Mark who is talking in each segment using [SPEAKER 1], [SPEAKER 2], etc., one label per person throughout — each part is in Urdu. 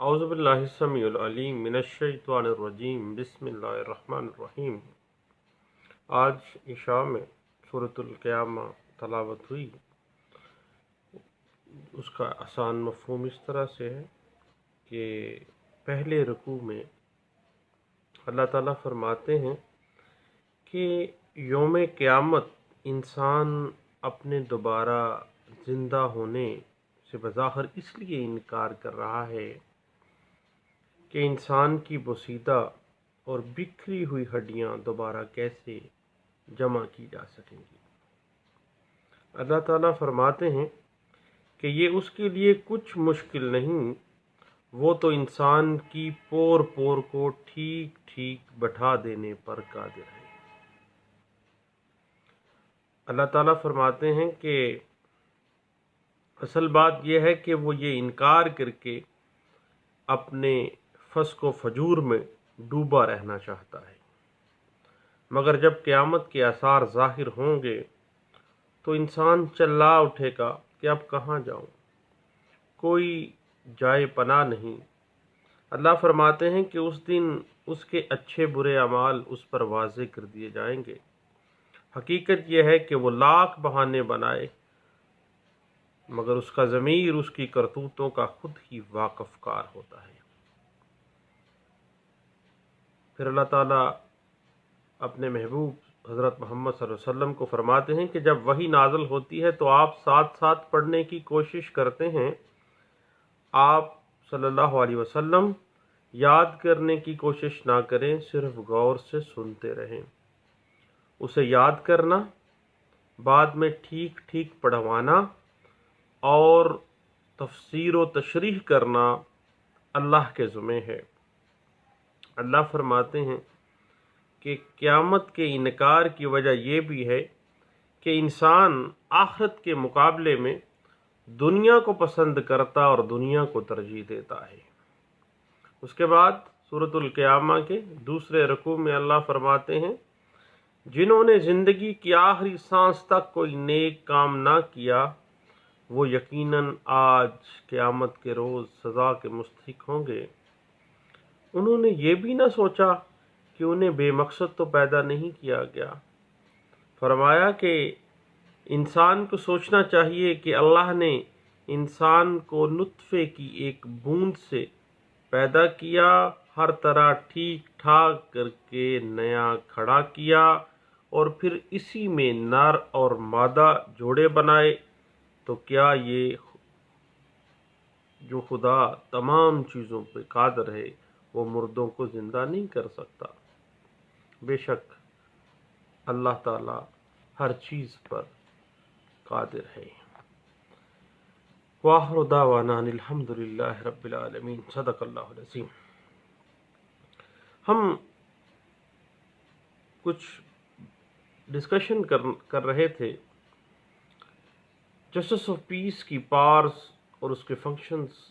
[SPEAKER 1] اعوذ باللہ السمیع العلیم من الشیطان الرجیم بسم اللہ الرحمن الرحیم۔ آج عشاء میں سورۃ القیامہ تلاوت ہوئی۔ اس کا آسان مفہوم اس طرح سے ہے کہ پہلے رکوع میں اللہ تعالیٰ فرماتے ہیں کہ یوم قیامت انسان اپنے دوبارہ زندہ ہونے سے بظاہر اس لیے انکار کر رہا ہے کہ انسان کی بوسیدہ اور بکھری ہوئی ہڈیاں دوبارہ کیسے جمع کی جا سکیں گی۔ اللہ تعالیٰ فرماتے ہیں کہ یہ اس کے لیے کچھ مشکل نہیں، وہ تو انسان کی پور پور کو ٹھیک ٹھیک بٹھا دینے پر قادر ہے۔ اللہ تعالیٰ فرماتے ہیں کہ اصل بات یہ ہے کہ وہ یہ انکار کر کے اپنے فسق و فجور میں ڈوبا رہنا چاہتا ہے، مگر جب قیامت کے آثار ظاہر ہوں گے تو انسان چلا اٹھے گا کہ اب کہاں جاؤں، کوئی جائے پناہ نہیں۔ اللہ فرماتے ہیں کہ اس دن اس کے اچھے برے اعمال اس پر واضح کر دیے جائیں گے۔ حقیقت یہ ہے کہ وہ لاکھ بہانے بنائے مگر اس کا ضمیر اس کی کرتوتوں کا خود ہی واقف کار ہوتا ہے۔ پھر اللہ تعالیٰ اپنے محبوب حضرت محمد صلی اللہ علیہ وسلم کو فرماتے ہیں کہ جب وحی نازل ہوتی ہے تو آپ ساتھ ساتھ پڑھنے کی کوشش کرتے ہیں۔ آپ صلی اللہ علیہ وسلم یاد کرنے کی کوشش نہ کریں، صرف غور سے سنتے رہیں۔ اسے یاد کرنا، بعد میں ٹھیک ٹھیک پڑھوانا اور تفسیر و تشریح کرنا اللہ کے ذمہ ہے۔ اللہ فرماتے ہیں کہ قیامت کے انکار کی وجہ یہ بھی ہے کہ انسان آخرت کے مقابلے میں دنیا کو پسند کرتا اور دنیا کو ترجیح دیتا ہے۔ اس کے بعد سورۃ القیامہ کے دوسرے رکوع میں اللہ فرماتے ہیں جنہوں نے زندگی کی آخری سانس تک کوئی نیک کام نہ کیا وہ یقیناً آج قیامت کے روز سزا کے مستحق ہوں گے۔ انہوں نے یہ بھی نہ سوچا کہ انہیں بے مقصد تو پیدا نہیں کیا گیا۔ فرمایا کہ انسان کو سوچنا چاہیے کہ اللہ نے انسان کو نطفے کی ایک بوند سے پیدا کیا، ہر طرح ٹھیک ٹھاک کر کے نیا کھڑا کیا اور پھر اسی میں نر اور مادہ جوڑے بنائے، تو کیا یہ جو خدا تمام چیزوں پہ قادر ہے وہ مردوں کو زندہ نہیں کر سکتا؟ بے شک اللہ تعالی ہر چیز پر قادر ہے۔ وآخر دعوانا ان الحمد للہ رب العالمین۔ صدق اللہ العظیم۔ ہم کچھ ڈسکشن کر رہے تھے جسٹس آف پیس کی پارز اور اس کے functions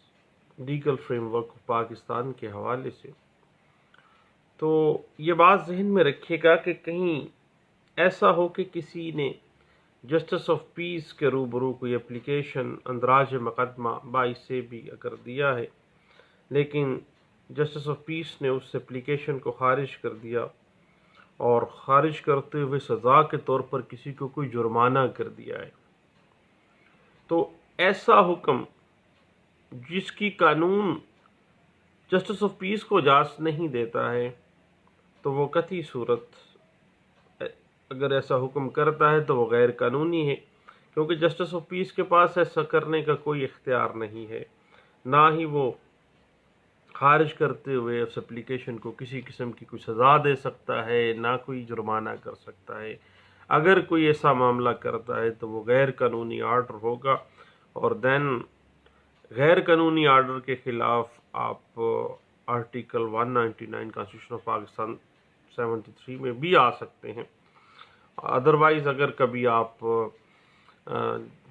[SPEAKER 1] legal frame work Pakistan کے حوالے سے۔ تو یہ بات ذہن میں رکھیے گا کہ کہیں ایسا ہو کہ کسی نے جسٹس آف پیس کے روبرو کوئی اپلیکیشن اندراج مقدمہ باعث سے بھی اگر دیا ہے، لیکن جسٹس آف پیس نے اس اپلیکیشن کو خارج کر دیا اور خارج کرتے ہوئے سزا کے طور پر کسی کو کوئی جرمانہ کر دیا ہے، تو ایسا حکم جس کی قانون جسٹس آف پیس کو اجازت نہیں دیتا ہے تو وہ قطعی صورت اگر ایسا حکم کرتا ہے تو وہ غیر قانونی ہے، کیونکہ جسٹس آف پیس کے پاس ایسا کرنے کا کوئی اختیار نہیں ہے، نہ ہی وہ خارج کرتے ہوئے اس اپلیکیشن کو کسی قسم کی کوئی سزا دے سکتا ہے، نہ کوئی جرمانہ کر سکتا ہے۔ اگر کوئی ایسا معاملہ کرتا ہے تو وہ غیر قانونی آرڈر ہوگا، اور دین غیر قانونی آرڈر کے خلاف آپ آرٹیکل 199 کانسٹیٹیوشن آف پاکستان 73 میں بھی آ سکتے ہیں۔ ادروائز اگر کبھی آپ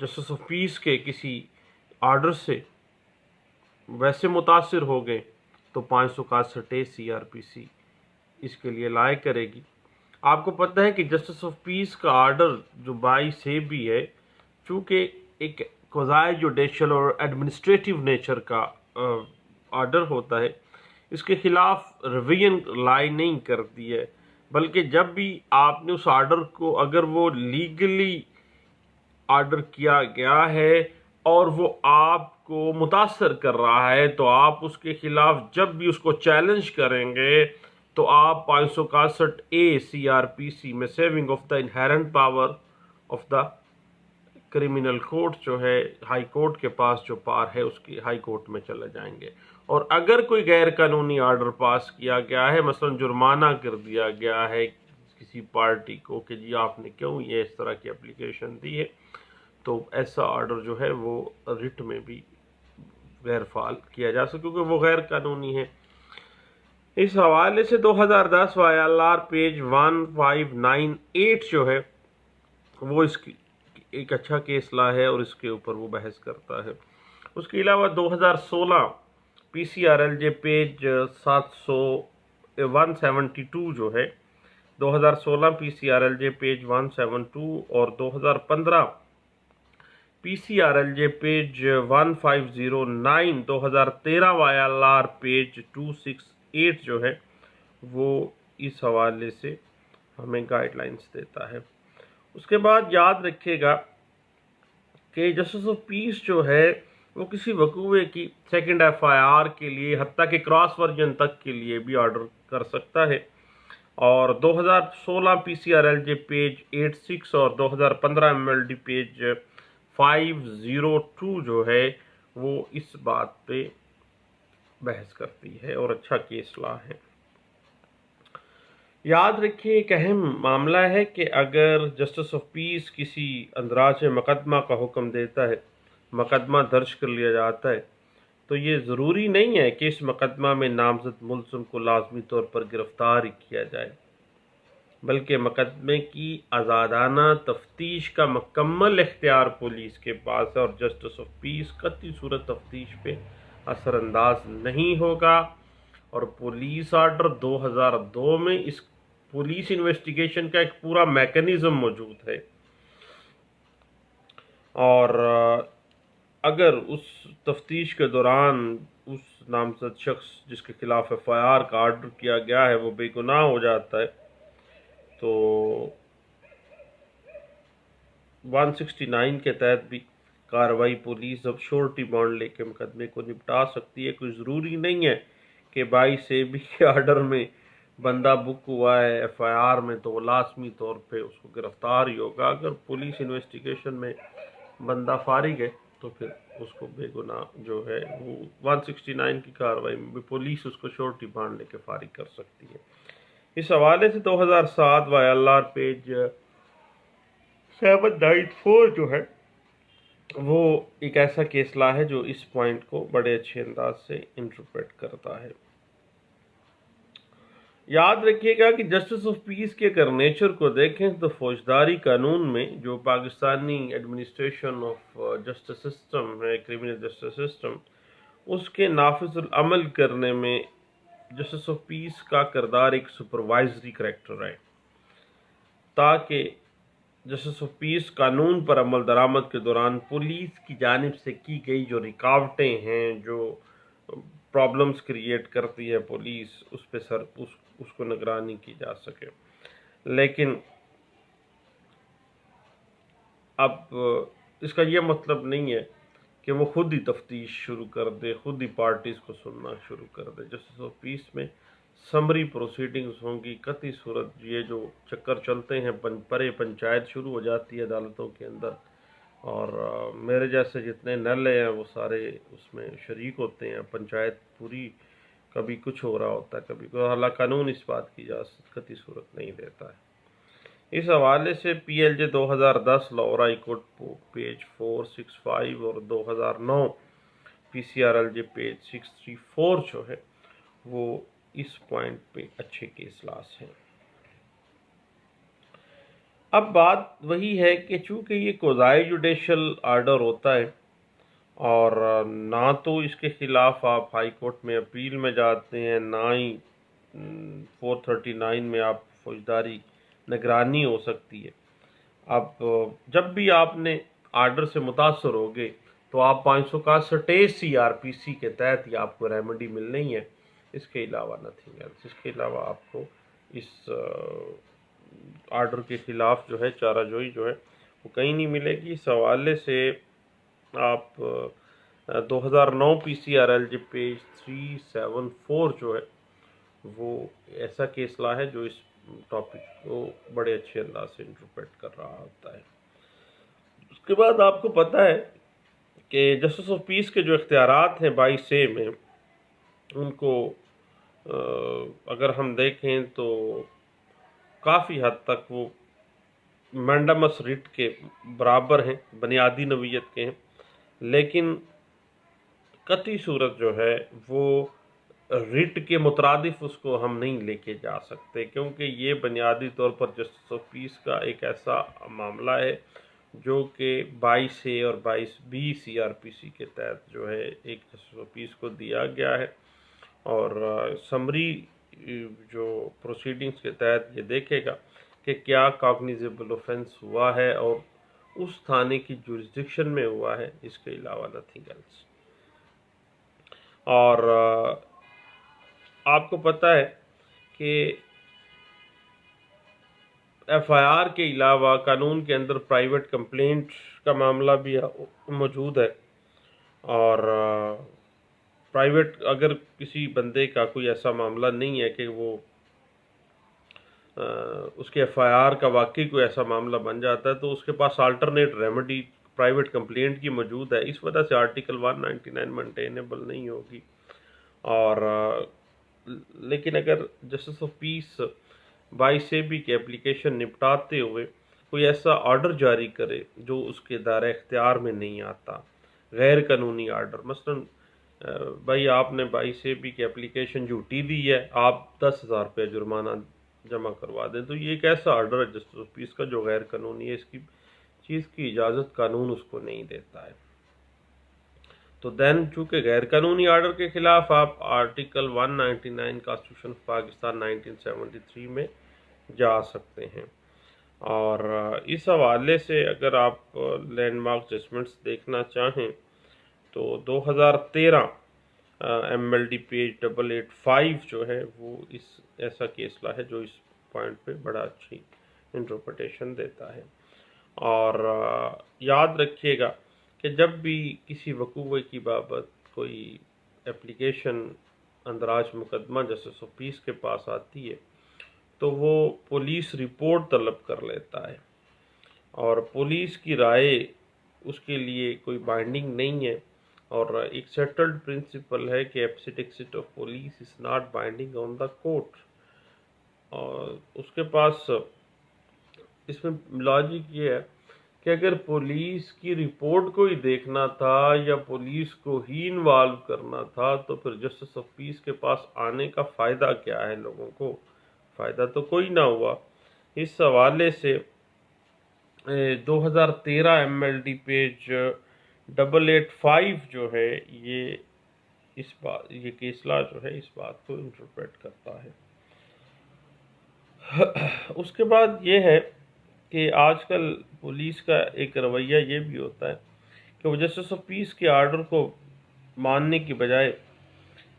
[SPEAKER 1] جسٹس آف پیس کے کسی آرڈر سے ویسے متاثر ہو گئے تو 561 CRPC اس کے لیے لائق کرے گی۔ آپ کو پتہ ہے کہ جسٹس آف پیس کا آرڈر جو 22 سے بھی ہے، چونکہ ایک قضائے جوڈیشل اور ایڈمنسٹریٹو نیچر کا آرڈر ہوتا ہے اس کے خلاف روین لائی نہیں کرتی ہے، بلکہ جب بھی آپ نے اس آرڈر کو اگر وہ لیگلی آرڈر کیا گیا ہے اور وہ آپ کو متاثر کر رہا ہے تو آپ اس کے خلاف جب بھی اس کو چیلنج کریں گے تو آپ 561 CRPC میں saving of the inherent power of the criminal court جو ہے ہائی کورٹ کے پاس جو پار ہے اس کی ہائی کورٹ میں چلے جائیں گے. اور اگر کوئی غیر قانونی آرڈر پاس کیا گیا ہے، مثلا جرمانہ کر دیا گیا ہے کسی پارٹی کو کہ جی آپ نے کیوں یہ اس طرح کی اپلیکیشن دی ہے، تو ایسا آرڈر جو ہے وہ رٹ میں بھی غیر فعال کیا جا سکے کیونکہ وہ غیر قانونی ہے. اس حوالے سے 2010 YLR پیج 1598 جو ہے وہ اس کی ایک اچھا کیس لا ہے اور اس کے اوپر وہ بحث کرتا ہے. اس کے علاوہ 2016 PCRLJ پیج 172 جو ہے 2016 PCRLJ پیج 172 اور 2015 PCRLJ پیج 1509 2013 YLR پیج 268 جو ہے وہ اس حوالے سے ہمیں گائیڈ لائنز دیتا ہے. اس کے بعد یاد رکھیے گا کہ جسٹس آف پیس جو ہے وہ کسی وقوعے کی سیکنڈ FIR کے لیے حتیٰ کہ کراس ورژن تک کے لیے بھی آرڈر کر سکتا ہے. اور 2016 PCRLJ پیج 86 اور 2015 MLD پیج 502 جو ہے وہ اس بات پہ بحث کرتی ہے اور اچھا کیس لا ہے. یاد رکھیے ایک اہم معاملہ ہے کہ اگر جسٹس آف پیس کسی اندراج مقدمہ کا حکم دیتا ہے، مقدمہ درج کر لیا جاتا ہے، تو یہ ضروری نہیں ہے کہ اس مقدمہ میں نامزد ملزم کو لازمی طور پر گرفتار ہی کیا جائے، بلکہ مقدمے کی آزادانہ تفتیش کا مکمل اختیار پولیس کے پاس ہے اور جسٹس آف پیس قطعی صورت تفتیش پہ اثر انداز نہیں ہوگا. اور پولیس آرڈر 2002 میں اس پولیس انویسٹیگیشن کا ایک پورا میکنزم موجود ہے، اور اگر اس تفتیش کے دوران اس نامزد شخص جس کے خلاف FIR کا آرڈر کیا گیا ہے وہ بے گناہ ہو جاتا ہے تو 169 کے تحت بھی کارروائی پولیس اب شورٹی بانڈ لے کے مقدمے کو نپٹا سکتی ہے. کوئی ضروری نہیں ہے کہ 22 کے آرڈر میں بندہ بک ہوا ہے FIR میں تو وہ لازمی طور پہ اس کو گرفتار ہی ہوگا. اگر پولیس انویسٹیگیشن میں بندہ فارغ ہے تو پھر اس کو بے گناہ جو ہے وہ 169 کی کارروائی میں بھی پولیس اس کو شورٹی بانڈ لے کے فارغ کر سکتی ہے. اس حوالے سے 2007 YLR پیج 794 جو ہے وہ ایک ایسا کیس لا ہے جو اس پوائنٹ کو بڑے اچھے انداز سے انٹرپریٹ کرتا ہے. یاد رکھیے گا کہ جسٹس آف پیس کے اگر نیچر کو دیکھیں تو فوجداری قانون میں جو Pakistani administration of justice system ہے، کرمنل جسٹس سسٹم، اس کے نافذ العمل کرنے میں جسٹس آف پیس کا کردار ایک سپروائزری کریکٹر ہے، تاکہ جسٹس آف پیس قانون پر عمل درآمد کے دوران پولیس کی جانب سے کی گئی جو رکاوٹیں ہیں، جو پرابلمز کریٹ کرتی ہے پولیس، اس پہ اس کو نگرانی کی جا سکے. لیکن اب اس کا یہ مطلب نہیں ہے کہ وہ خود ہی تفتیش شروع کر دے، خود ہی پارٹیز کو سننا شروع کر دے. جسٹس آف پیس میں سمری پروسیڈنگز ہوں گی. قطعی صورت یہ جو چکر چلتے ہیں پرے پنچایت شروع ہو جاتی ہے عدالتوں کے اندر، اور میرے جیسے جتنے نلے ہیں وہ سارے اس میں شریک ہوتے ہیں. پنچایت پوری کبھی کچھ ہو رہا ہوتا ہے، کبھی کوئی، حالانکہ قانون اس بات کی اجازت قطعی صورت نہیں دیتا ہے. اس حوالے سے PLJ 2010 Lahore High Court page 465 اور 2009 PCRLJ پیج 634 جو ہے وہ اس پوائنٹ پہ اچھے کیس لاس ہیں. اب بات وہی ہے کہ چونکہ یہ کوزائی جوڈیشل آرڈر ہوتا ہے اور نہ تو اس کے خلاف آپ ہائی کورٹ میں اپیل میں جاتے ہیں، نہ ہی 439 میں آپ فوجداری نگرانی ہو سکتی ہے. اب جب بھی آپ نے آرڈر سے متاثر ہوگے تو آپ 561 CRPC کے تحت یہ آپ کو ریمیڈی ملنی ہے، اس کے علاوہ نتھنگ ایلس۔ اس کے علاوہ آپ کو اس آرڈر کے خلاف جو ہے چارہ جوئی جو ہے وہ کہیں نہیں ملے گی۔ اس حوالے سے آپ 2009 PCRLJ پیج 374 جو ہے وہ ایسا کیس لا ہے جو اس ٹاپک کو بڑے اچھے انداز سے انٹرپریٹ کر رہا ہوتا ہے۔ اس کے بعد آپ کو پتہ ہے کہ جسٹس آف پیس کے جو اختیارات ہیں 22A میں، ان کو اگر ہم دیکھیں تو کافی حد تک وہ مینڈمس ریٹ کے برابر ہیں، بنیادی نوعیت کے ہیں، لیکن قطعی صورت جو ہے وہ ریٹ کے مترادف اس کو ہم نہیں لے کے جا سکتے، کیونکہ یہ بنیادی طور پر جسٹس آف پیس کا ایک ایسا معاملہ ہے جو کہ 22A اور 22B CRPC کے تحت جو ہے ایک جسٹس آف پیس کو دیا گیا ہے، اور سمری جو پروسیڈنگز کے تحت یہ دیکھے گا کہ کیا کاگنیزیبل اوفینس ہوا ہے اور اس تھانے کی جورسڈکشن میں ہوا ہے، اس کے علاوہ نتھنگ ایلس۔ اور آپ کو پتہ ہے کہ FIR کے علاوہ قانون کے اندر پرائیویٹ کمپلینٹ کا معاملہ بھی موجود ہے، اور پرائیویٹ اگر کسی بندے کا کوئی ایسا معاملہ نہیں ہے کہ وہ اس کے FIR کا واقعی کوئی ایسا معاملہ بن جاتا ہے تو اس کے پاس آلٹرنیٹ ریمیڈی پرائیویٹ کمپلینٹ کی موجود ہے، اس وجہ سے آرٹیکل 199 مینٹینیبل نہیں ہوگی۔ اور لیکن اگر جسٹس آف پیس 22AB کی اپلیکیشن نپٹاتے ہوئے کوئی ایسا آرڈر جاری کرے جو اس کے دائرہ اختیار میں نہیں آتا، غیر قانونی آرڈر، مثلا بھائی آپ نے 22AB کی اپلیکیشن جھوٹی دی ہے، آپ 10,000 روپے جرمانہ جمع کروا دیں، تو یہ ایک ایسا آرڈر ہے جسٹس آف پیس کا جو غیر قانونی ہے، اس کی چیز کی اجازت قانون اس کو نہیں دیتا ہے۔ تو دین چونکہ غیر قانونی آرڈر کے خلاف آپ آرٹیکل 199 کانسٹیٹیوشن آف پاکستان 1973 میں جا سکتے ہیں۔ اور اس حوالے سے اگر آپ لینڈ مارک ججمنٹس دیکھنا چاہیں تو 2013 MLD پیج 885 جو ہے وہ اس ایسا کیسلا ہے جو اس پوائنٹ پہ بڑا اچھی انٹرپریٹیشن دیتا ہے۔ اور یاد رکھیے گا کہ جب بھی کسی وقوع کی بابت کوئی اپلیکیشن اندراج مقدمہ جسٹس آف پیس کے پاس آتی ہے تو وہ پولیس رپورٹ طلب کر لیتا ہے، اور پولیس کی رائے اس کے لیے کوئی بائنڈنگ نہیں ہے، اور ایک سیٹلڈ پرنسپل ہے کہ ایپسٹ of police is not binding on the court. اور اس کے پاس اس میں لاجک یہ ہے کہ اگر پولیس کی رپورٹ کو ہی دیکھنا تھا یا پولیس کو ہی انوالو کرنا تھا تو پھر جسٹس آف پیس کے پاس آنے کا فائدہ کیا ہے؟ لوگوں کو فائدہ تو کوئی نہ ہوا۔ اس حوالے سے 2013 MLD پیج 885 جو ہے یہ کیسلا جو ہے اس بات کو انٹرپریٹ کرتا ہے۔ اس کے بعد یہ ہے کہ آج کل پولیس کا ایک رویہ یہ بھی ہوتا ہے کہ وہ جسٹس آف پیس کے آرڈر کو ماننے کی بجائے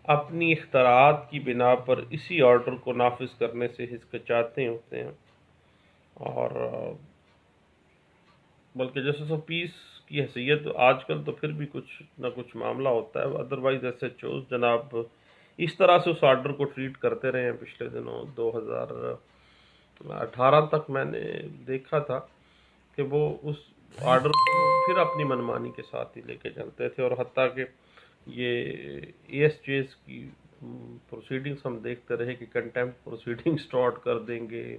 [SPEAKER 1] اپنی اختراعات کی بنا پر اسی آرڈر کو نافذ کرنے سے ہچکچاتے ہوتے ہیں، اور بلکہ جسٹس آف پیس کی حیثیت آج کل تو پھر بھی کچھ نہ کچھ معاملہ ہوتا ہے، ادروائز SHOs جناب اس طرح سے اس آرڈر کو ٹریٹ کرتے رہے ہیں۔ پچھلے دنوں 2018 تک میں نے دیکھا تھا کہ وہ اس آرڈر کو پھر اپنی منمانی کے ساتھ ہی لے کے چلتے تھے، اور حتیٰ کہ یہ ASJs کی پروسیڈنگز ہم دیکھتے رہے کہ کنٹیمپٹ پروسیڈنگ سٹارٹ کر دیں گے،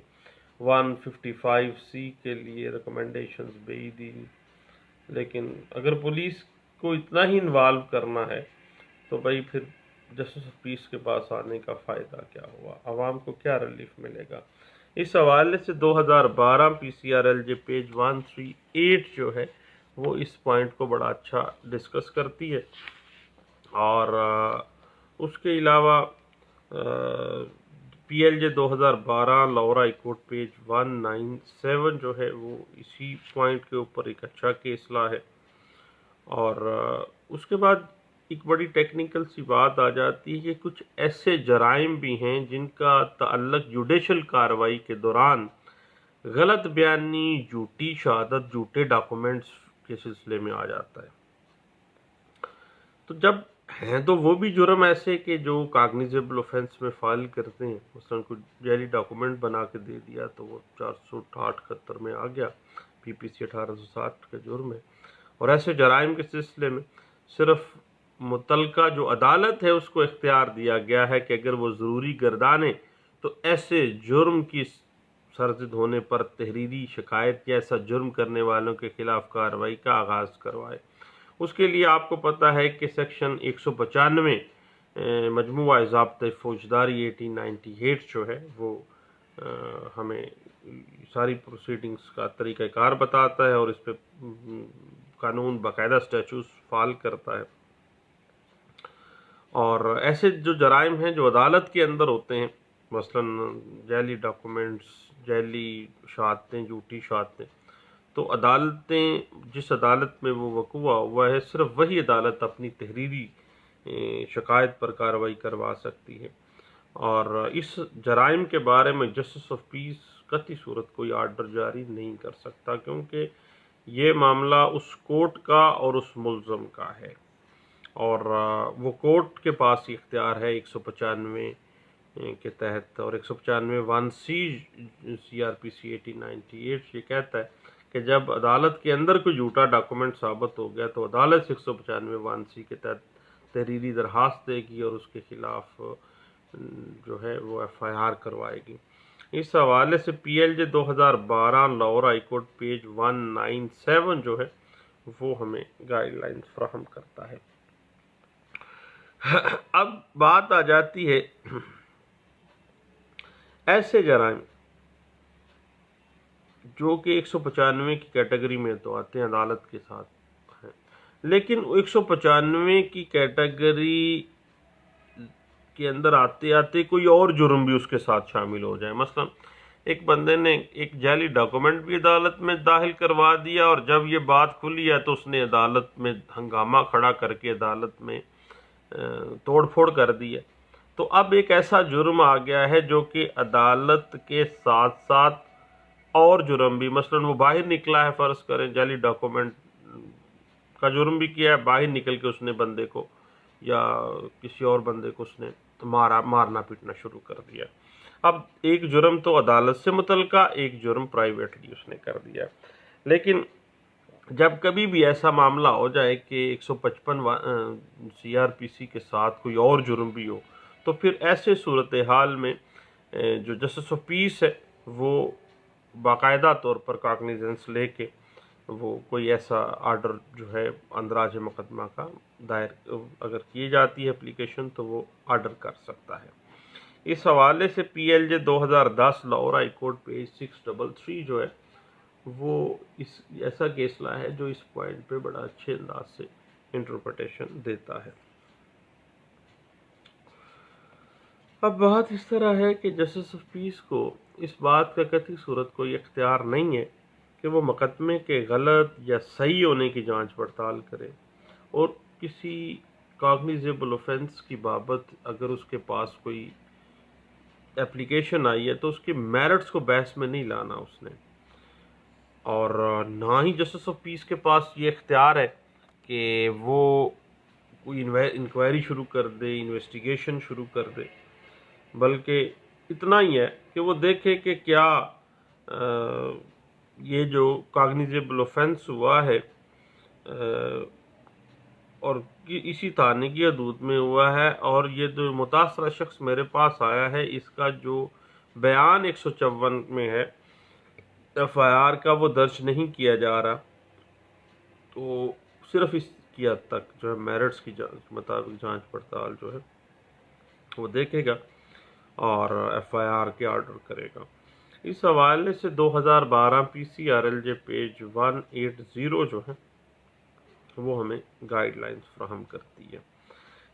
[SPEAKER 1] 155C کے لیے ریکمنڈیشنز بھیج دی۔ لیکن اگر پولیس کو اتنا ہی انوالو کرنا ہے تو بھائی پھر جسٹس آف پیس کے پاس آنے کا فائدہ کیا ہوا؟ عوام کو کیا ریلیف ملے گا؟ اس حوالے سے 2012 PCRLJ پیج 138 جو ہے وہ اس پوائنٹ کو بڑا اچھا ڈسکس کرتی ہے۔ اور اس کے علاوہ PLJ 2012 Lahore High Court page 197 جو ہے وہ اسی پوائنٹ کے اوپر ایک اچھا کیسلا ہے۔ اور اس کے بعد ایک بڑی ٹیکنیکل سی بات آ جاتی ہے کہ کچھ ایسے جرائم بھی ہیں جن کا تعلق جوڈیشل کارروائی کے دوران غلط بیانی، جھوٹی شہادت، جھوٹے ڈاکومنٹس کے سلسلے میں آ جاتا ہے۔ تو جب ہیں تو وہ بھی جرم ایسے کہ جو کاگنیزیبل اوفینس میں فائل کرتے ہیں، مثلا کوئی جعلی ڈاکومنٹ بنا کے دے دیا تو وہ 468 میں آ گیا، پی پی سی 1860 کا جرم ہے۔ اور ایسے جرائم کے سلسلے میں صرف متعلقہ جو عدالت ہے اس کو اختیار دیا گیا ہے کہ اگر وہ ضروری گردانے تو ایسے جرم کی سرزد ہونے پر تحریری شکایت یا ایسا جرم کرنے والوں کے خلاف کارروائی کا آغاز کروائے۔ اس کے لیے آپ کو پتہ ہے کہ سیکشن 195 مجموعہ ضابطۂ فوجداری 1898 جو ہے وہ ہمیں ساری پروسیڈنگز کا طریقہ کار بتاتا ہے اور اس پہ قانون باقاعدہ اسٹیچوز فعال کرتا ہے۔ اور ایسے جو جرائم ہیں جو عدالت کے اندر ہوتے ہیں، مثلا جعلی ڈاکومنٹس، جعلی شہادتیں، جھوٹی شہادتیں، تو عدالتیں جس عدالت میں وہ وقوع ہوا ہے صرف وہی عدالت اپنی تحریری شکایت پر کارروائی کروا سکتی ہے۔ اور اس جرائم کے بارے میں جسٹس آف پیس قطعی صورت کوئی آرڈر جاری نہیں کر سکتا، کیونکہ یہ معاملہ اس کورٹ کا اور اس ملزم کا ہے، اور وہ کورٹ کے پاس ہی اختیار ہے 195 کے تحت۔ اور 195(1)(c) CRPC 1898 یہ کہتا ہے کہ جب عدالت کے اندر کوئی جھوٹا ڈاکومنٹ ثابت ہو گیا تو عدالت 195(1)(c) کے تحت تحریری درخواست دے گی اور اس کے خلاف جو ہے وہ ایف آئی آر کروائے گی۔ اس حوالے سے پی ایل جے 2012 لاہور ہائی کورٹ پیج 197 جو ہے وہ ہمیں گائیڈ لائنز فراہم کرتا ہے۔ اب بات آ جاتی ہے ایسے جرائم جو کہ 195 کی کیٹیگری میں تو آتے ہیں، عدالت کے ساتھ ہیں، لیکن 195 کی کیٹیگری کے اندر آتے آتے کوئی اور جرم بھی اس کے ساتھ شامل ہو جائے۔ مثلا ایک بندے نے ایک جعلی ڈاکومنٹ بھی عدالت میں داخل کروا دیا، اور جب یہ بات کھلی ہے تو اس نے عدالت میں ہنگامہ کھڑا کر کے عدالت میں توڑ پھوڑ کر دی ہے۔ تو اب ایک ایسا جرم آ گیا ہے جو کہ عدالت کے ساتھ ساتھ اور جرم بھی، مثلا وہ باہر نکلا ہے، فرض کریں جعلی ڈاکومنٹ کا جرم بھی کیا ہے، باہر نکل کے اس نے بندے کو یا کسی اور بندے کو اس نے مارنا پیٹنا شروع کر دیا۔ اب ایک جرم تو عدالت سے متعلقہ، ایک جرم پرائیویٹلی اس نے کر دیا۔ لیکن جب کبھی بھی ایسا معاملہ ہو جائے کہ 155 CRPC کے ساتھ کوئی اور جرم بھی ہو، تو پھر ایسے صورتحال میں جو جسٹس آف پیس ہے وہ باقاعدہ طور پر کاگنیزنس لے کے وہ کوئی ایسا آرڈر جو ہے اندراج مقدمہ کا دائر اگر کی جاتی ہے اپلیکیشن تو وہ آرڈر کر سکتا ہے۔ اس حوالے سے پی ایل جے 2010 لاہور ہائی کورٹ پیج 633 جو ہے وہ ایسا کیس لا ہے جو اس پوائنٹ پہ بڑا اچھے انداز سے انٹرپریٹیشن دیتا ہے۔ اب بات اس طرح ہے کہ جسٹس آف پیس کو اس بات کا قطعی صورت کوئی اختیار نہیں ہے کہ وہ مقدمے کے غلط یا صحیح ہونے کی جانچ پڑتال کرے، اور کسی کاگنیزیبل اوفینس کی بابت اگر اس کے پاس کوئی اپلیکیشن آئی ہے تو اس کے میرٹس کو بحث میں نہیں لانا اس نے، اور نہ ہی جسٹس آف پیس کے پاس یہ اختیار ہے کہ وہ کوئی انکوائری شروع کر دے، انویسٹیگیشن شروع کر دے، بلکہ اتنا ہی ہے کہ وہ دیکھے کہ کیا یہ جو کاگنیزیبل اوفینس ہوا ہے اور اسی تھانے کی حدود میں ہوا ہے، اور یہ جو متاثرہ شخص میرے پاس آیا ہے اس کا جو بیان 154 میں ہے ایف آئی آر کا وہ درج نہیں کیا جا رہا، تو صرف اس کی حد تک جو ہے میرٹس کی مطابق جانچ پڑتال جو ہے وہ دیکھے گا اور ایف آئی آر کے آرڈر کرے گا۔ اس حوالے سے 2012 P C R L J page 180 جو ہے وہ ہمیں گائیڈ لائنز فراہم کرتی ہے۔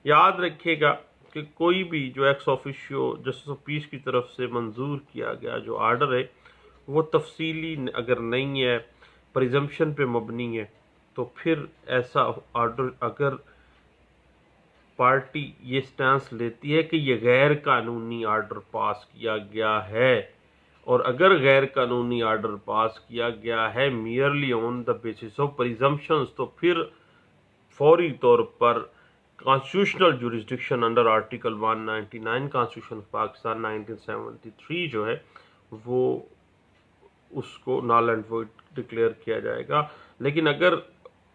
[SPEAKER 1] یاد رکھیے گا کہ کوئی بھی جو ایکس آفیشیو جسٹس آف پیس کی طرف سے منظور کیا گیا جو آرڈر ہے وہ تفصیلی اگر نہیں ہے، پریزمپشن پہ مبنی ہے، تو پھر ایسا آرڈر اگر پارٹی یہ سٹانس لیتی ہے کہ یہ غیر قانونی آرڈر پاس کیا گیا ہے، اور اگر غیر قانونی آرڈر پاس کیا گیا ہے merely on the basis of presumptions, تو پھر فوری طور پر constitutional jurisdiction under article 199 constitution Pakistan 1973 جو ہے وہ اس کو نال اینڈ وائڈ ڈکلیئر کیا جائے گا۔ لیکن اگر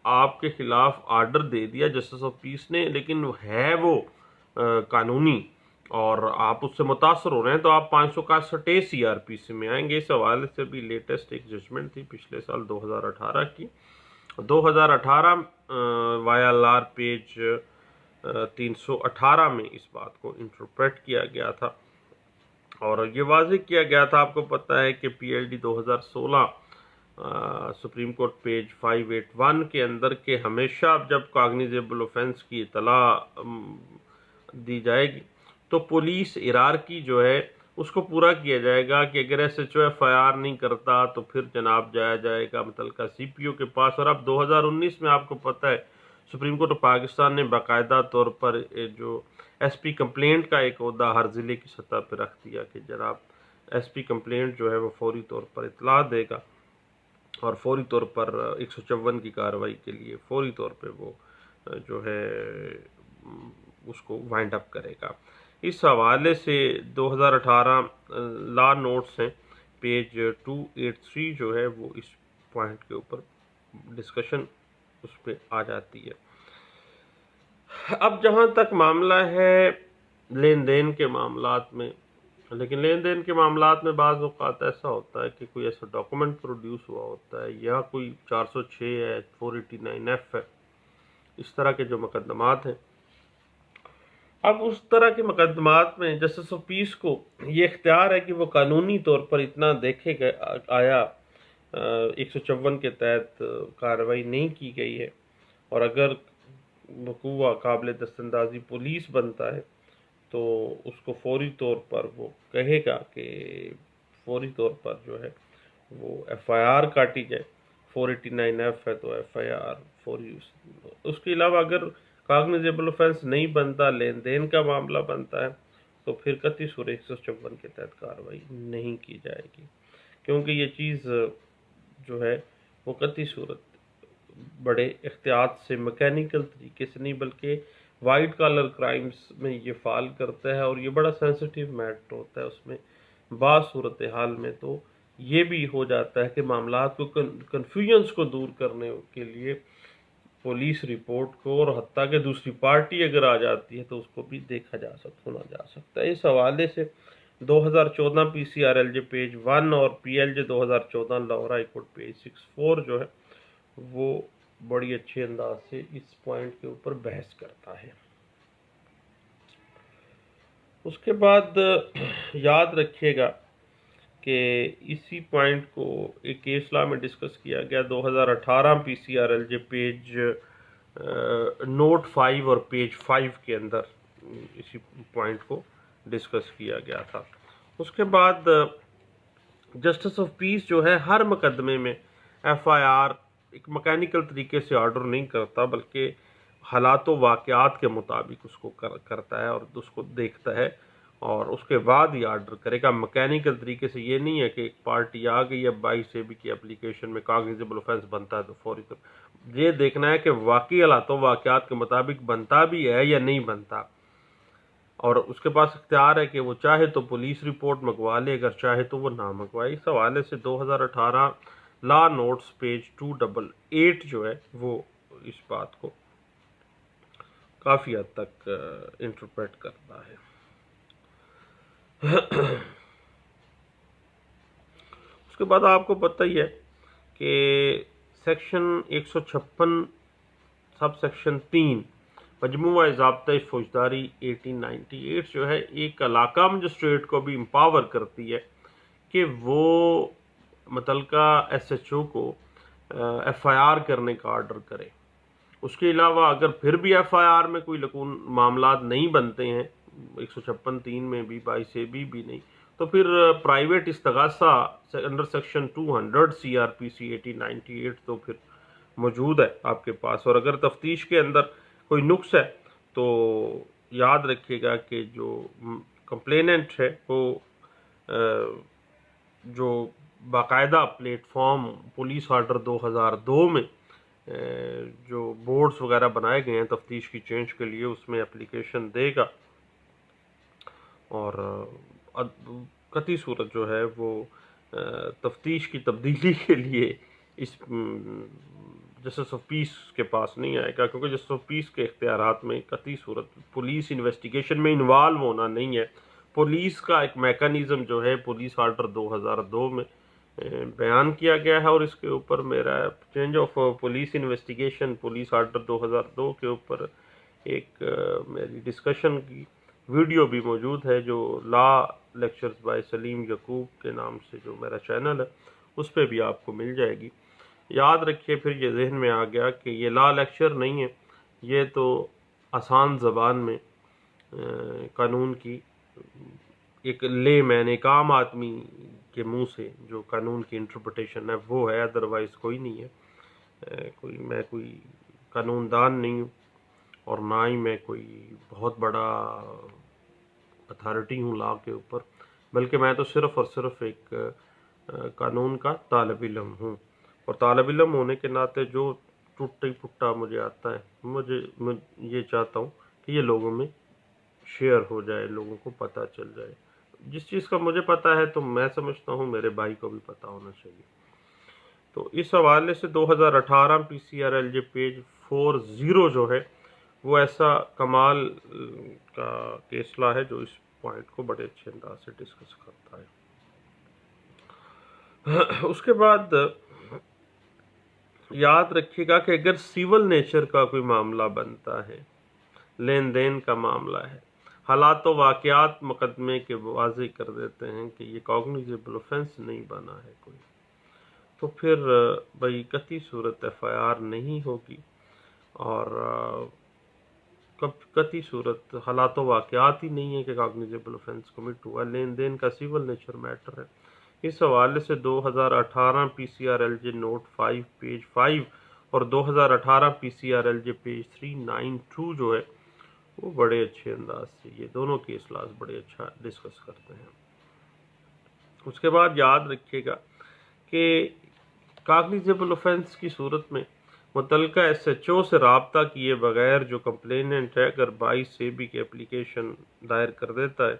[SPEAKER 1] آپ کے خلاف آرڈر دے دیا جسٹس آف پیس نے، لیکن ہے وہ قانونی اور آپ اس سے متاثر ہو رہے ہیں، تو آپ 561 CRPC میں آئیں گے۔ اس حوالے سے بھی لیٹسٹ ایک ججمنٹ تھی پچھلے سال 2018 کی، 2018 YLR پیج 318 میں اس بات کو انٹرپریٹ کیا گیا تھا، اور یہ واضح کیا گیا تھا، آپ کو پتہ ہے کہ PLD 2016 سپریم کورٹ پیج 581 کے اندر کہ ہمیشہ جب کاگنیزیبل اوفینس کی اطلاع دی جائے گی تو پولیس ہیرارکی جو ہے اس کو پورا کیا جائے گا، کہ اگر SHO FIR نہیں کرتا تو پھر جناب جایا جائے گا متعلقہ CPO کے پاس۔ اور اب 2019 میں آپ کو پتہ ہے سپریم کورٹ آف پاکستان نے باقاعدہ طور پر جو SP کمپلینٹ کا ایک عہدہ ہر ضلع کی سطح پہ رکھ دیا کہ جناب SP کمپلینٹ جو ہے وہ فوری طور پر اطلاع دے گا اور فوری طور پر 154 کی کارروائی کے لیے فوری طور پہ وہ جو ہے اس کو وائنڈ اپ کرے گا۔ اس حوالے سے 2018 لا نوٹس ہیں، پیج 283 جو ہے وہ اس پوائنٹ کے اوپر ڈسکشن اس پہ آ جاتی ہے۔ اب جہاں تک معاملہ ہے لین دین کے معاملات میں، لیکن لین دین کے معاملات میں بعض اوقات ایسا ہوتا ہے کہ کوئی ایسا ڈاکومنٹ پروڈیوس ہوا ہوتا ہے یا کوئی 406 ہے، 489F ہے، اس طرح کے جو مقدمات ہیں۔ اب اس طرح کے مقدمات میں جسٹس آف پیس کو یہ اختیار ہے کہ وہ قانونی طور پر اتنا دیکھے کہ آیا 154 کے تحت کارروائی نہیں کی گئی ہے، اور اگر وقوع قابل دستاندازی پولیس بنتا ہے تو اس کو فوری طور پر وہ کہے گا کہ فوری طور پر جو ہے وہ FIR کاٹی جائے، 489F ہے تو FIR فوری۔ اس کے علاوہ اگر کاگنیزیبل اوفینس نہیں بنتا، لین دین کا معاملہ بنتا ہے، تو پھر قطعی صورت 154 کے تحت کارروائی نہیں کی جائے گی، کیونکہ یہ چیز جو ہے وہ قطعی صورت بڑے احتیاط سے میکینیکل طریقے سے نہیں بلکہ وائٹ کالر کرائمز میں یہ فال کرتا ہے، اور یہ بڑا سینسٹیو میٹر ہوتا ہے۔ اس میں بعض صورتحال میں تو یہ بھی ہو جاتا ہے کہ معاملات کو کنفیوژنس کو دور کرنے کے لیے پولیس رپورٹ کو، اور حتیٰ کہ دوسری پارٹی اگر آ جاتی ہے تو اس کو بھی دیکھا جا سکتا ہے۔ اس حوالے سے 2014 PCRLJ پیج 1 اور PLJ 2014 Lahore High Court page 64 جو ہے وہ بڑی اچھے انداز سے اس پوائنٹ کے اوپر بحث کرتا ہے۔ اس کے بعد یاد رکھیے گا کہ اسی پوائنٹ کو ایک کیس لا میں ڈسکس کیا گیا 2018 PCRLJ پیج نوٹ 5 اور پیج 5 کے اندر اسی پوائنٹ کو ڈسکس کیا گیا تھا۔ اس کے بعد جسٹس آف پیس جو ہے ہر مقدمے میں FIR ایک میکینیکل طریقے سے آرڈر نہیں کرتا، بلکہ حالات و واقعات کے مطابق اس کو کرتا ہے اور اس کو دیکھتا ہے، اور اس کے بعد ہی آرڈر کرے گا۔ میکینیکل طریقے سے یہ نہیں ہے کہ ایک پارٹی آ گئی ہے 22AB کی اپلیکیشن میں کاگنیزیبل اوفینس بنتا ہے تو فوری طور یہ دیکھنا ہے کہ واقعی حالات و واقعات کے مطابق بنتا بھی ہے یا نہیں بنتا، اور اس کے پاس اختیار ہے کہ وہ چاہے تو پولیس رپورٹ منگوا لے، اگر چاہے تو وہ نہ منگوائے۔ اس حوالے سے 2018 لا نوٹس پیج 288 جو ہے وہ اس بات کو کافی حد تک انٹرپریٹ کرتا ہے۔ اس کے بعد آپ کو پتہ ہی ہے کہ سیکشن 156 سب سیکشن 3 مجموعہ ضابطۂ فوجداری 1898 جو ہے ایک علاقہ مجسٹریٹ کو بھی امپاور کرتی ہے کہ وہ متعلقہ SHO کو FIR کرنے کا آرڈر کرے۔ اس کے علاوہ اگر پھر بھی FIR میں کوئی معاملات نہیں بنتے ہیں، 156(3) میں بھی 22AB بھی نہیں، تو پھر پرائیویٹ استغاثہ انڈر سیکشن 200 CRPC 1898 تو پھر موجود ہے آپ کے پاس، اور اگر تفتیش کے اندر کوئی نقص ہے تو یاد رکھیے گا کہ جو کمپلیننٹ ہے وہ جو باقاعدہ پلیٹ فارم پولیس آرڈر 2002 میں جو بورڈز وغیرہ بنائے گئے ہیں تفتیش کی چینج کے لیے، اس میں اپلیکیشن دے گا، اور قطعی صورت جو ہے وہ تفتیش کی تبدیلی کے لیے اس جسٹس آف پیس کے پاس نہیں آئے گا، کیونکہ جسٹس آف پیس کے اختیارات میں قطعی صورت پولیس انویسٹیگیشن میں انوالو ہونا نہیں ہے۔ پولیس کا ایک میکانزم جو ہے پولیس آرڈر 2002 میں بیان کیا گیا ہے، اور اس کے اوپر میرا change of police investigation police order 2002 کے اوپر ایک میری ڈسکشن کی ویڈیو بھی موجود ہے، جو لا لیکچرز بائی سلیم یعقوب کے نام سے جو میرا چینل ہے اس پہ بھی آپ کو مل جائے گی۔ یاد رکھیے، پھر یہ ذہن میں آ گیا کہ یہ لا لیکچر نہیں ہے، یہ تو آسان زبان میں قانون کی ایک لے مین، ایک عام آدمی کے منہ سے جو قانون کی انٹرپریٹیشن ہے وہ ہے، ادروائز کوئی نہیں ہے۔ میں کوئی قانون دان نہیں ہوں، اور نہ ہی میں کوئی بہت بڑا اتھارٹی ہوں لا کے اوپر، بلکہ میں تو صرف اور صرف ایک قانون کا طالب علم ہوں، اور طالب علم ہونے کے ناطے جو ٹوٹا پھوٹا مجھے آتا ہے میں یہ چاہتا ہوں کہ یہ لوگوں میں شیئر ہو جائے، لوگوں کو پتہ چل جائے۔ جس چیز کا مجھے پتہ ہے تو میں سمجھتا ہوں میرے بھائی کو بھی پتہ ہونا چاہیے۔ تو اس حوالے سے 2018 P C R L J page 40 جو ہے وہ ایسا کمال کا کیسلہ ہے جو اس پوائنٹ کو بڑے اچھے انداز سے ڈسکس کرتا ہے۔ اس کے بعد یاد رکھیے گا کہ اگر سیول نیچر کا کوئی معاملہ بنتا ہے، لین دین کا معاملہ ہے، حالات و واقعات مقدمے کے واضح کر دیتے ہیں کہ یہ کاگنیزیبل آفینس نہیں بنا ہے کوئی، تو پھر بھائی قطعی صورت ایف آئی آر نہیں ہوگی، اور قطعی صورت حالات و واقعات ہی نہیں ہے کہ کاگنیزیبل آفینس کمٹ ہوا، لین دین کا سیول نیچر میٹر ہے۔ اس حوالے سے 2018 P C R L J note 5 page 5 اور 2018 P C R L J page 392 جو ہے وہ بڑے اچھے انداز سے یہ دونوں کیس لاز بڑے اچھا ڈسکس کرتے ہیں۔ اس کے بعد یاد رکھیے گا کہ کاگنیزیبل آفینس کی صورت میں متعلقہ ایس ایچ او سے رابطہ کیے بغیر جو کمپلیننٹ ہے اگر 22 سیبی کی اپلیکیشن دائر کر دیتا ہے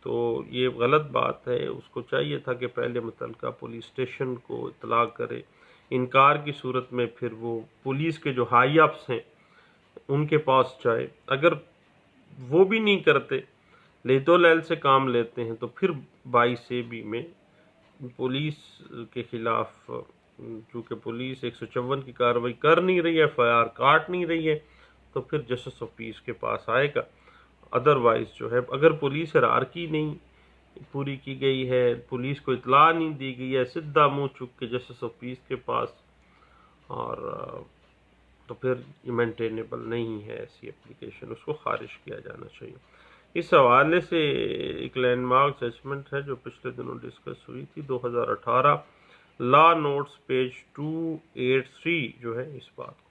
[SPEAKER 1] تو یہ غلط بات ہے، اس کو چاہیے تھا کہ پہلے متعلقہ پولیس اسٹیشن کو اطلاع کرے، انکار کی صورت میں پھر وہ پولیس کے جو ہائی اپس ہیں ان کے پاس جائے، اگر وہ بھی نہیں کرتے، لیتو لیل سے کام لیتے ہیں، تو پھر 22 سیبی میں پولیس کے خلاف، چونکہ پولیس 154 کی کارروائی کر نہیں رہی ہے، ایف آئی آر کاٹ نہیں رہی ہے، تو پھر جسٹس آف پیس کے پاس آئے گا۔ ادروائز جو ہے اگر پولیس ہرارکی نہیں پوری کی گئی ہے، پولیس کو اطلاع نہیں دی گئی ہے، سدھا منہ چک کے جسٹس آف پیس کے پاس، اور تو پھر یہ مینٹینیبل نہیں ہے ایسی اپلیکیشن، اس کو خارج کیا جانا چاہیے۔ اس حوالے سے ایک لینڈ مارک ججمنٹ ہے جو پچھلے دنوں ڈسکس ہوئی تھی، 2018 لا نوٹس پیج 283 جو ہے اس بات کو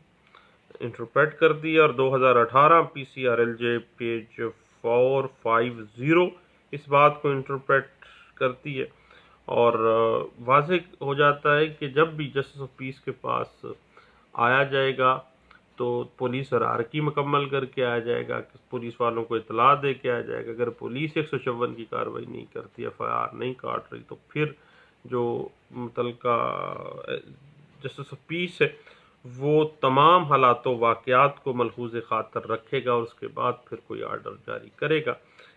[SPEAKER 1] انٹرپریٹ کر دیا، اور 2018 P C R L J page 450 اس بات کو انٹرپریٹ کرتی ہے، اور واضح ہو جاتا ہے کہ جب بھی جسٹس آف پیس کے پاس آیا جائے گا تو پولیس ہرارکی مکمل کر کے آیا جائے گا، پولیس والوں کو اطلاع دے کے آیا جائے گا۔ اگر پولیس 154 کی کارروائی نہیں کرتی، ایف آئی آر نہیں کاٹ رہی، تو پھر جو متعلقہ جسٹس آف پیس ہے وہ تمام حالات و واقعات کو ملحوظ خاطر رکھے گا، اور اس کے بعد پھر کوئی آرڈر جاری کرے گا۔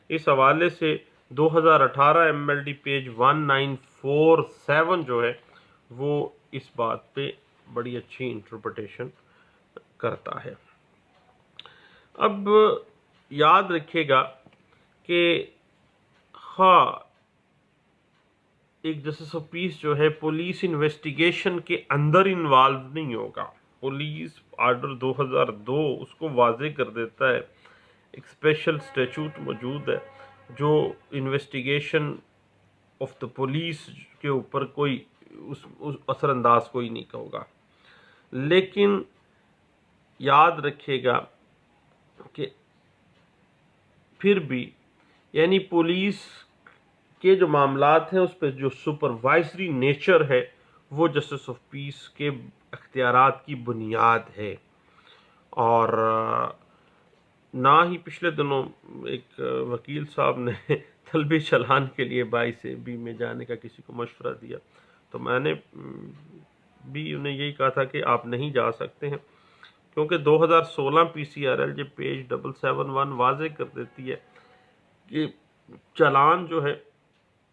[SPEAKER 1] اس حوالے سے 2018 ایم ایل ڈی پیج 1947 جو ہے وہ اس بات پہ بڑی اچھی انٹرپریٹیشن کرتا ہے۔ اب یاد رکھیے گا کہ ایک جسٹس آف پیس جو ہے پولیس انویسٹیگیشن کے اندر انوالو نہیں ہوگا، پولیس آرڈر 2002 اس کو واضح کر دیتا ہے، ایک اسپیشل اسٹیچوٹ موجود ہے جو انویسٹیگیشن آف دا پولیس کے اوپر کوئی اس اثر انداز کوئی نہیں ہوگا۔ لیکن یاد رکھیے گا کہ پھر بھی یعنی پولیس کے جو معاملات ہیں اس پہ جو سپروائزری نیچر ہے وہ جسٹس آف پیس کے اختیارات کی بنیاد ہے. اور نہ ہی پچھلے دنوں ایک وکیل صاحب نے طلبی چلان کے لیے 22A میں جانے کا کسی کو مشورہ دیا، تو میں نے بھی انہیں یہی کہا تھا کہ آپ نہیں جا سکتے ہیں، کیونکہ 2016 PCRL پیج 771 واضح کر دیتی ہے کہ چلان جو ہے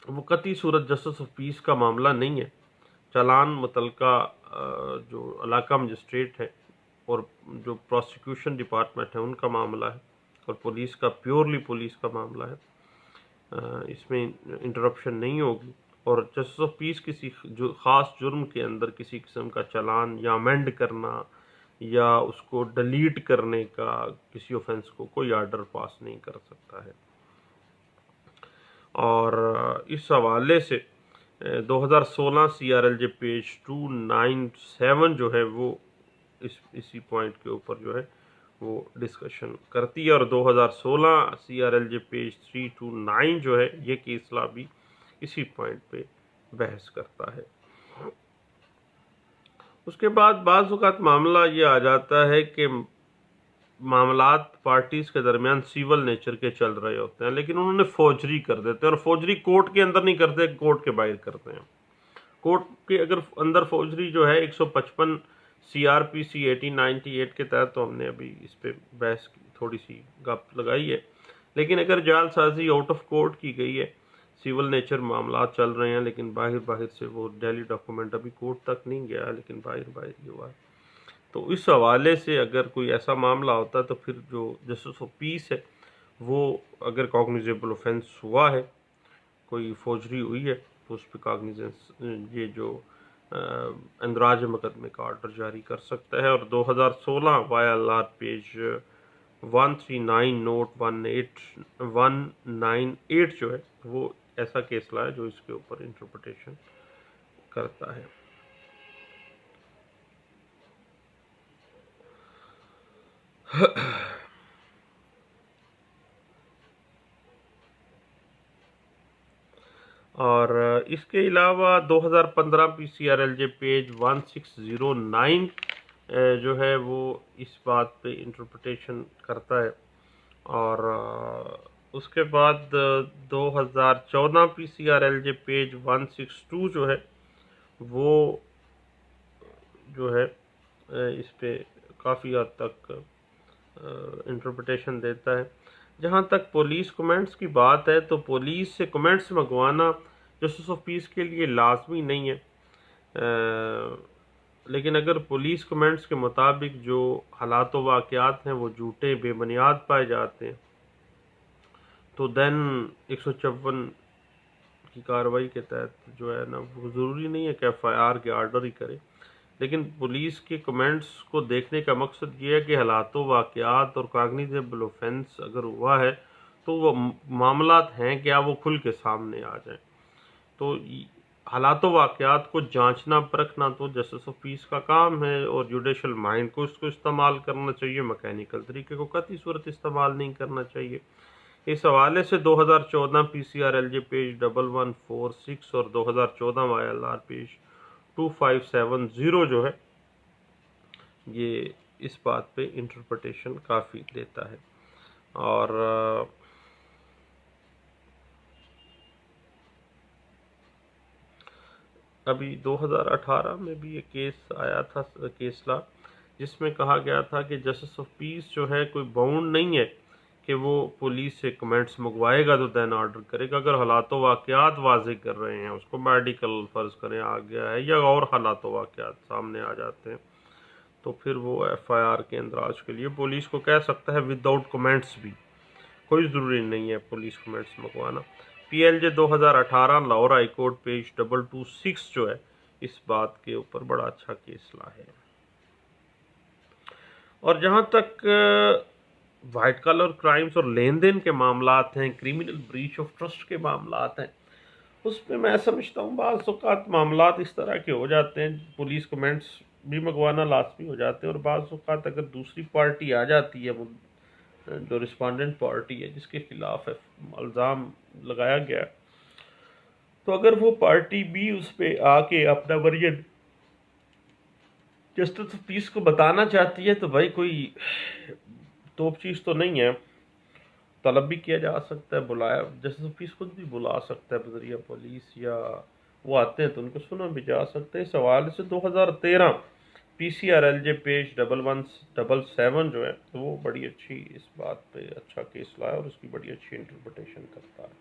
[SPEAKER 1] وہ قطعی صورت جسٹس آف پیس کا معاملہ نہیں ہے. چلان متعلقہ جو علاقہ مجسٹریٹ ہے اور جو پروسیکیوشن ڈپارٹمنٹ ہے ان کا معاملہ ہے، اور پولیس کا پیورلی پولیس کا معاملہ ہے. اس میں انٹرپشن نہیں ہوگی. اور جسٹس آف پیس کسی جو خاص جرم کے اندر کسی قسم کا چلان یا امینڈ کرنا یا اس کو ڈیلیٹ کرنے کا کسی اوفینس کو کوئی آرڈر پاس نہیں کر سکتا ہے. اور اس حوالے سے 2016 CRLJ پیج 297 جو ہے وہ اسی پوائنٹ کے اوپر جو ہے وہ ڈسکشن کرتی ہے، اور 2016 CRLJ پیج 329 جو ہے یہ کیس لا بھی اسی پوائنٹ پہ بحث کرتا ہے. اس کے بعد بعض اوقات معاملہ یہ آ جاتا ہے کہ معاملات پارٹیز کے درمیان سیول نیچر کے چل رہے ہوتے ہیں، لیکن انہوں نے فوجری کر دیتے ہیں، اور فوجری کورٹ کے اندر نہیں کرتے، کورٹ کے باہر کرتے ہیں. کورٹ کے اگر اندر فوجری جو ہے 155 CRPC 1898 کے تحت، تو ہم نے ابھی اس پہ بحث تھوڑی سی گپ لگائی ہے. لیکن اگر جعل سازی آؤٹ آف کورٹ کی گئی ہے، سیول نیچر معاملات چل رہے ہیں لیکن باہر سے وہ ڈیلی ڈاکومنٹ ابھی کورٹ تک نہیں گیا لیکن باہر ہی ہوا ہے، تو اس حوالے سے اگر کوئی ایسا معاملہ ہوتا ہے تو پھر جو جسٹس آف پیس ہے وہ اگر کاگنیزیبل اوفینس ہوا ہے، کوئی فوجری ہوئی ہے، تو اس پہ کاگنیزنس یہ جو اندراج مقدمے کا آرڈر جاری کر سکتا ہے. اور 2016 YLR پیج 139 نوٹ 198 جو ہے وہ ایسا کیس لا ہے جو اس کے اوپر انٹرپریٹیشن کرتا ہے. اور اس کے علاوہ 2015 PCRLJ پیج 1609 جو ہے وہ اس بات پہ انٹرپریٹیشن کرتا ہے. اور اس کے بعد 2014 PCRLJ پیج 162 جو ہے وہ جو ہے اس پہ کافی حد تک انٹرپریٹیشن دیتا ہے. جہاں تک پولیس کمنٹس کی بات ہے تو پولیس سے کمنٹس منگوانا جسٹس آف پیس کے لیے لازمی نہیں ہے، لیکن اگر پولیس کمنٹس کے مطابق جو حالات و واقعات ہیں وہ جھوٹے بے بنیاد پائے جاتے ہیں تو دین 154 کی کارروائی کے تحت جو ہے نا وہ ضروری نہیں ہے کہ FIR کے آرڈر ہی کرے. لیکن پولیس کے کمنٹس کو دیکھنے کا مقصد یہ ہے کہ حالات و واقعات اور کاگنیزیبل اوفینس اگر ہوا ہے تو وہ معاملات ہیں کیا وہ کھل کے سامنے آ جائیں. تو حالات و واقعات کو جانچنا پرکھنا تو جسٹس آف پیس کا کام ہے، اور جوڈیشل مائنڈ کو اس کو استعمال کرنا چاہیے، میکینیکل طریقے کو قطعی صورت استعمال نہیں کرنا چاہیے. اس حوالے سے 2014 PCRLJ پیج 1146 اور 2014 YLR پیج 2570 جو ہے یہ اس بات پہ انٹرپریٹیشن کافی دیتا ہے. اور ابھی 2018 میں بھی ایک کیس آیا تھا کیسلا، جس میں کہا گیا تھا کہ جسٹس آف پیس جو ہے کوئی باؤنڈ نہیں ہے کہ وہ پولیس سے کمنٹس منگوائے گا تو دین آرڈر کرے گا. اگر حالات و واقعات واضح کر رہے ہیں، اس کو میڈیکل فرض کریں آ گیا ہے یا اور حالات و واقعات سامنے آ جاتے ہیں، تو پھر وہ FIR کے اندراج کے لیے پولیس کو کہہ سکتا ہے وداؤٹ کمنٹس بھی. کوئی ضروری نہیں ہے پولیس کمنٹس منگوانا. PLJ 2018 Lahore High Court page 226 جو ہے اس بات کے اوپر بڑا اچھا کیس لا ہے. اور جہاں تک وائٹ کالر کرائمز اور لین دین کے معاملات ہیں، کریمنل بریچ آف ٹرسٹ کے معاملات ہیں، اس میں میں سمجھتا ہوں بعض اوقات معاملات اس طرح کے ہو جاتے ہیں، پولیس کمنٹس بھی منگوانا لازمی ہو جاتے ہیں، اور بعض اوقات اگر دوسری پارٹی آ جاتی ہے جو رسپونڈنٹ پارٹی ہے جس کے خلاف الزام لگایا گیا، تو اگر وہ پارٹی بھی اس پہ آ کے اپنا ورژن جسٹس آف پیس کو بتانا چاہتی ہے، تو بھائی کوئی توپ چیز تو نہیں ہے، طلب بھی کیا جا سکتا ہے، بلایا جسٹس آف پیس خود بھی بلا سکتا ہے بذریعہ پولیس، یا وہ آتے ہیں تو ان کو سنا بھی جا سکتا ہے۔ اس حوالے سے 2013 P C R L J page 1177 جو ہے وہ بڑی اچھی اس بات پہ اچھا کیس لایا، اور اس کی بڑی اچھی انٹرپریٹیشن کرتا ہے۔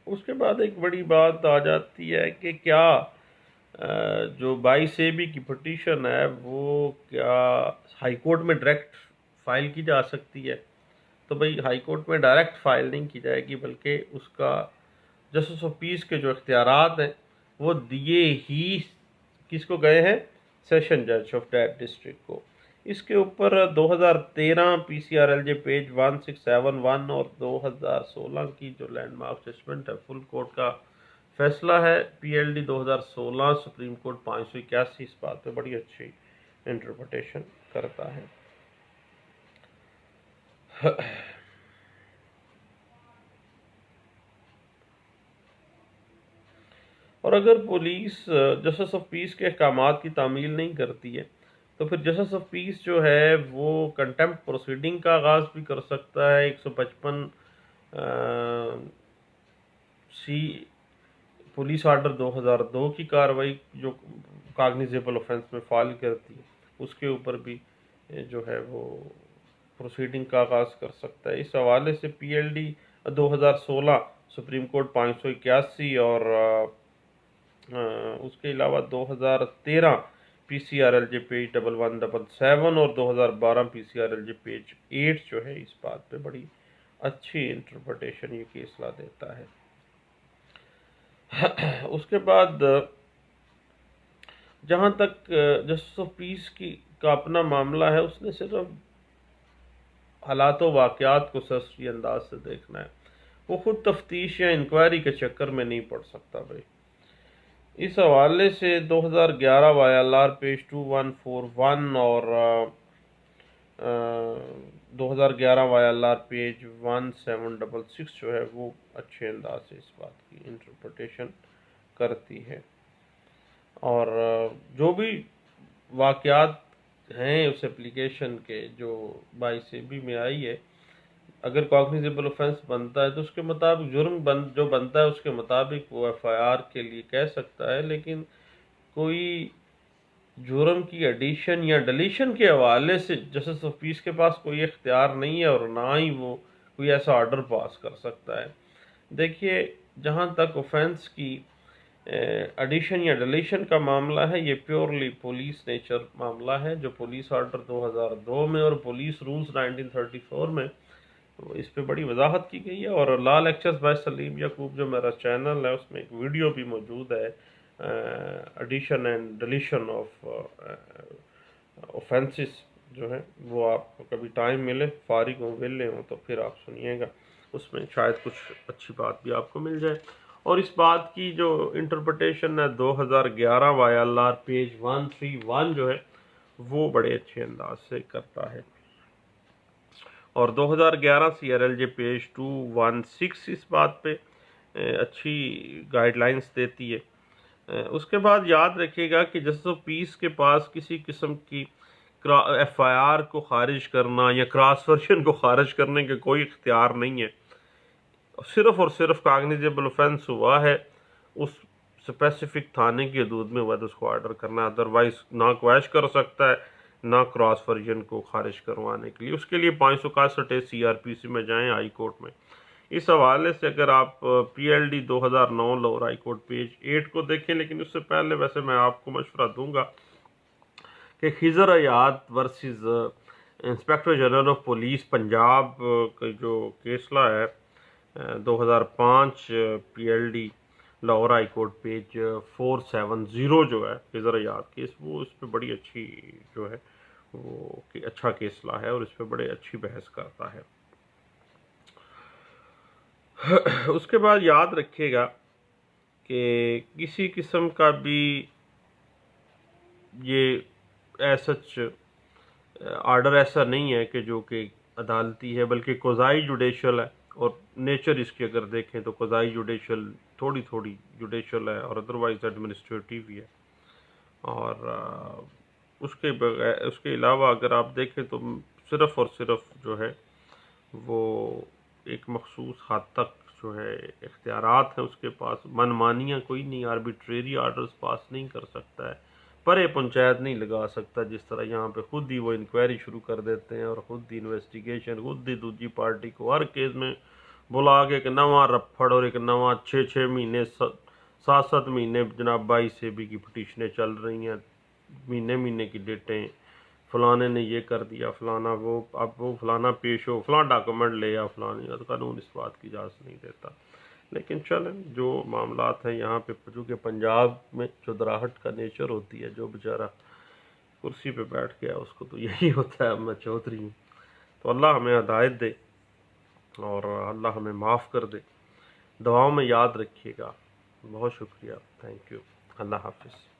[SPEAKER 1] اس کے بعد ایک بڑی بات آ جاتی ہے کہ کیا جو 22 کی پٹیشن ہے وہ کیا ہائی کورٹ میں ڈائریکٹ فائل کی جا سکتی ہے؟ تو بھئی ہائی کورٹ میں ڈائریکٹ فائل نہیں کی جائے گی، بلکہ اس کا جسٹس آف پیس کے جو اختیارات ہیں وہ دیے ہی کس کو گئے ہیں؟ سیشن جج آف دیٹ ڈسٹرکٹ کو۔ اس کے اوپر 2013 P C R L J page 1671 اور 2016 کی جو لینڈ مارک ججمنٹ ہے فل کورٹ کا فیصلہ ہے پی ایل ڈی 2016 سپریم کورٹ 581 اس بات پہ بڑی اچھی انٹرپریٹیشن کرتا ہے۔ اور اگر پولیس جسٹس آف پیس کے احکامات کی تعمیل نہیں کرتی ہے تو پھر جسٹس آف پیس جو ہے وہ کنٹیمپٹ پروسیڈنگ کا آغاز بھی کر سکتا ہے۔ 155 سی پولیس آرڈر 2002 کی کاروائی جو کاگنیزیبل آفینس میں فائل کرتی ہے اس کے اوپر بھی جو ہے وہ پروسیڈنگ کا آغاز کر سکتا ہے۔ اس حوالے سے P L D 2016 Supreme Court 581 اور اس کے علاوہ 2013 P C R L J page 1177 اور 2012 P C R L J page 8 جو ہے اس بات پہ بڑی اچھی انٹرپریٹیشن یہ کیس لا دیتا ہے۔ اس کے بعد جہاں تک جسٹس آف پیس کا اپنا معاملہ ہے، اس نے صرف حالات و واقعات کو سرسری انداز سے دیکھنا ہے، وہ خود تفتیش یا انکوائری کے چکر میں نہیں پڑ سکتا بھائی۔ اس حوالے سے 2011 وائی ایل آر پیج 2141 اور 2011 وائی ایل آر پیج 1766 جو ہے وہ اچھے انداز سے اس بات کی انٹرپریٹیشن کرتی ہے، اور جو بھی واقعات ہیں اس اپلیکیشن کے جو 22 میں آئی ہے، اگر کاگنیزیبل آفینس بنتا ہے تو اس کے مطابق جرم جو بنتا ہے اس کے مطابق وہ ایف آئی آر کے لیے کہہ سکتا ہے، لیکن کوئی جرم کی ایڈیشن یا ڈلیشن کے حوالے سے جسٹس آف پیس کے پاس کوئی اختیار نہیں ہے، اور نہ ہی وہ کوئی ایسا آرڈر پاس کر سکتا ہے۔ دیکھیے جہاں تک آفینس کی ایڈیشن یا ڈلیشن کا معاملہ ہے، یہ پیورلی پولیس نیچر معاملہ ہے، جو پولیس آرڈر 2002 میں اور پولیس رولز 1934 میں اس پہ بڑی وضاحت کی گئی ہے، اور لا لیکچرز بائی سلیم یعقوب جو میرا چینل ہے اس میں ایک ویڈیو بھی موجود ہے، addition and deletion of offences جو ہے، وہ آپ کو کبھی ٹائم ملے، فارغ ہوں، ویلے ہوں تو پھر آپ سنیے گا، اس میں شاید کچھ اچھی بات بھی آپ کو مل جائے۔ اور اس بات کی جو انٹرپریٹیشن ہے 2011 وائی ایل آر پیج 131 جو ہے وہ بڑے اچھے انداز سے کرتا ہے، اور 2011 C R L J page 216 اس بات پہ اچھی گائیڈ لائنز دیتی ہے۔ اس کے بعد یاد رکھیے گا کہ جسٹس آف پیس کے پاس کسی قسم کی ایف آئی آر کو خارج کرنا یا کراس ورژن کو خارج کرنے کے کوئی اختیار نہیں ہے، صرف اور صرف کاگنیزیبل آفینس ہوا ہے اس اسپیسیفک تھانے کی حدود میں ہوا تو اس کو آرڈر کرنا ہے، ادروائز نہ کویش کر سکتا ہے نہ کراس ورژن کو خارج کروانے کے لیے۔ اس کے لیے 561 سی آر پی سی میں جائیں ہائی کورٹ میں۔ اس حوالے سے اگر آپ پی L D 2009 Lahore High Court page 8 کو دیکھیں، لیکن اس سے پہلے ویسے میں آپ کو مشورہ دوں گا کہ Khizar Ayad versus Inspector General of Police Punjab کا جو کیسلا ہے 2005 P L D Lahore High Court page 470 جو ہے خضر ایاد کیس، وہ اس پہ بڑی اچھی جو ہے وہ اچھا کیسلا ہے اور اس پہ بڑے اچھی بحث کرتا ہے۔ اس کے بعد یاد رکھیے گا کہ کسی قسم کا بھی یہ سچ آرڈر ایسا نہیں ہے کہ جو کہ عدالتی ہے، بلکہ قضائی جوڈیشل ہے، اور نیچر اس کی اگر دیکھیں تو قضائی جوڈیشل تھوڑی تھوڑی جوڈیشل ہے اور ادروائز ایڈمنسٹریٹو بھی ہے. اور اس کے علاوہ اگر آپ دیکھیں تو صرف اور صرف جو ہے وہ ایک مخصوص حد تک جو ہے اختیارات ہیں اس کے پاس، من مانیاں کوئی نہیں، آربیٹریری آرڈرز پاس نہیں کر سکتا ہے، پرے پنچایت نہیں لگا سکتا. جس طرح یہاں پہ خود ہی وہ انکوائری شروع کر دیتے ہیں اور خود ہی انویسٹیگیشن، خود ہی دوسری پارٹی کو ہر کیس میں بلا کے ایک نواں رپھڑ اور ایک نواں 6 مہینے 7 مہینے جناب 22 کی پٹیشنیں چل رہی ہیں، مہینے کی ڈیٹیں، فلانے نے یہ کر دیا، فلانا وہ، اب وہ فلانا پیش ہو، فلاں ڈاکومنٹ لے آ، فلانی، قانون اس بات کی اجازت نہیں دیتا. لیکن چلیں جو معاملات ہیں یہاں پہ، جو کہ پنجاب میں چودراہٹ کا نیچر ہوتی ہے، جو بیچارہ کرسی پہ بیٹھ گیا اس کو تو یہی ہوتا ہے. اب میں چودھری ہوں، تو اللہ ہمیں ہدایت دے اور اللہ ہمیں معاف کر دے. دعاؤں میں یاد رکھیے گا. بہت شکریہ. Thank you. اللہ حافظ.